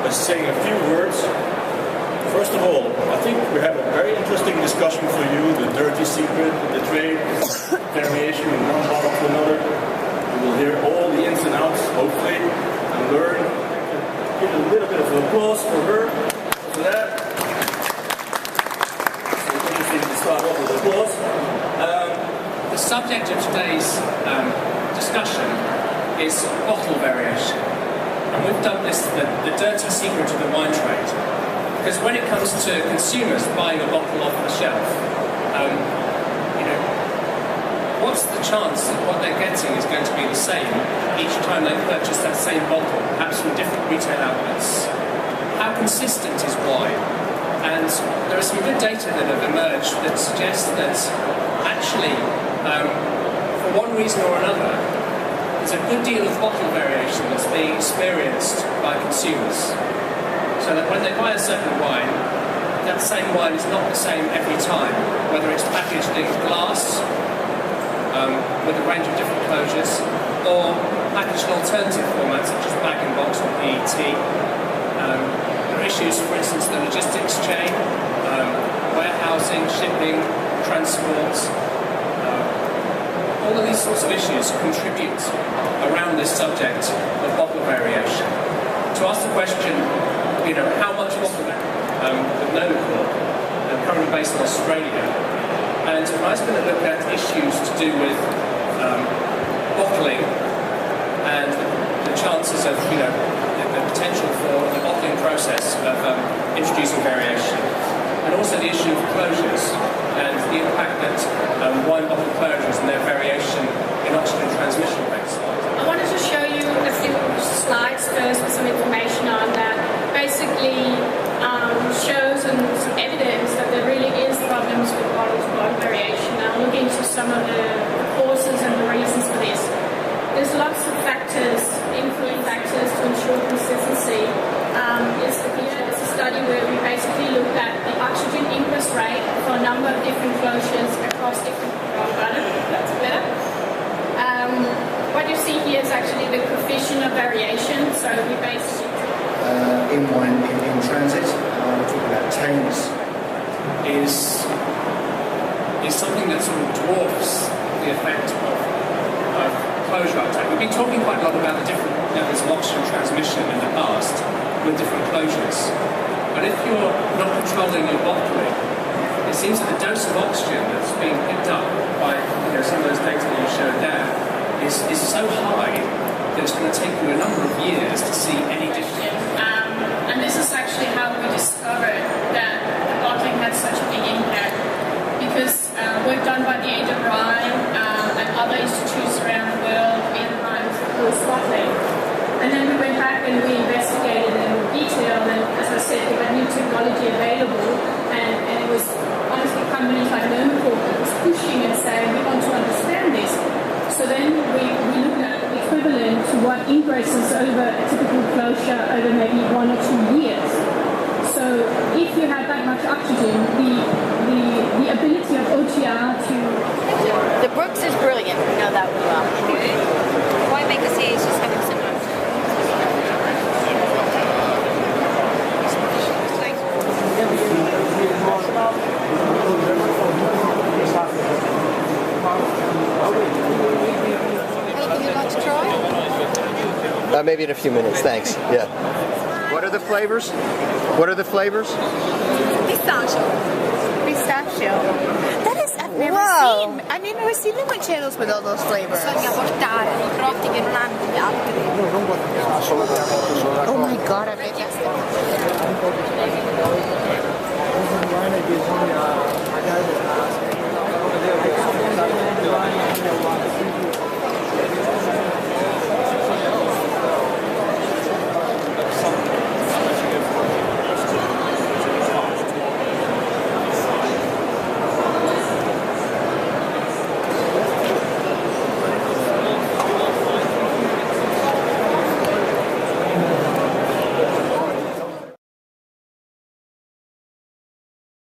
by saying a few words. First of all, I think we have a very interesting discussion for you, the dirty secret, the trade, variation from one bottle to another. You will hear all the ins and outs, hopefully, and learn. Give a little bit of applause for her, for that. So it's interesting to start off with applause. The subject of today's discussion is bottle variation. And we've dubbed this the dirty secret of the wine trade. Because when it comes to consumers buying a bottle off the shelf, what's the chance that what they're getting is going to be the same each time they purchase that same bottle, perhaps from different retail outlets? How consistent is wine? And there is some good data that have emerged that suggests that actually, for one reason or another, there's a good deal of bottle variation that's being experienced by consumers. So that when they buy a certain wine, that same wine is not the same every time, whether it's packaged in glass, with a range of different closures, or packaged in alternative formats such as bag-in-box or PET. There are issues, for instance, the logistics chain, warehousing, shipping, transport. All of these sorts of issues contribute around this subject of bottle variation. To ask the question, how much bottle with Nomacorc, currently based in Australia, and I was going to look at issues to do with bottling and the chances of, the potential for the bottling process of introducing variation, and also the issue of closures and the impact that wine bottle closures and their variation in oxygen transmission rates. I wanted to show you a few slides first with some information on that. Basically shows and some evidence that there really is problems with bottle-to-bottle variation. I'll look into some of the causes and the reasons for this. There's lots of factors, influence factors to ensure consistency. It's a study where we basically looked at the oxygen ingress rate for a number of different closures across different that's better. What you see here is actually the coefficient of variation. So we basically in transit, we're talking about tames, is something that sort of dwarfs the effect of closure uptake. We've been talking quite a lot about the different levels of oxygen transmission in the past with different closures. But if you're not controlling your bottling, it seems that the dose of oxygen that's being picked up by some of those data that you showed there is so high that it's going to take you a number of years to see any difference. And this is actually how we discovered that bottling had such a big impact, because work done by the AWI and other institutes around the world analyzed bottling. And then we went back and we investigated in detail, and as I said, we had new technology available, and it was honestly companies like Nomacorc that was pushing and saying, we want to understand this. So then we looked at the equivalent to what ingresses over a typical closure over maybe 1 or 2 years. So if you have that much oxygen, the ability of OTR to... The Brooks is brilliant, we know that well. Winemaker is just having some maybe in a few minutes, thanks. Yeah. What are the flavors? What are the flavors? Pistachio. Pistachio. That is, I've never seen the Mancheros with all those flavors. Bisogna portare i prodotti che non hanno gli altri. Oh my god, I bet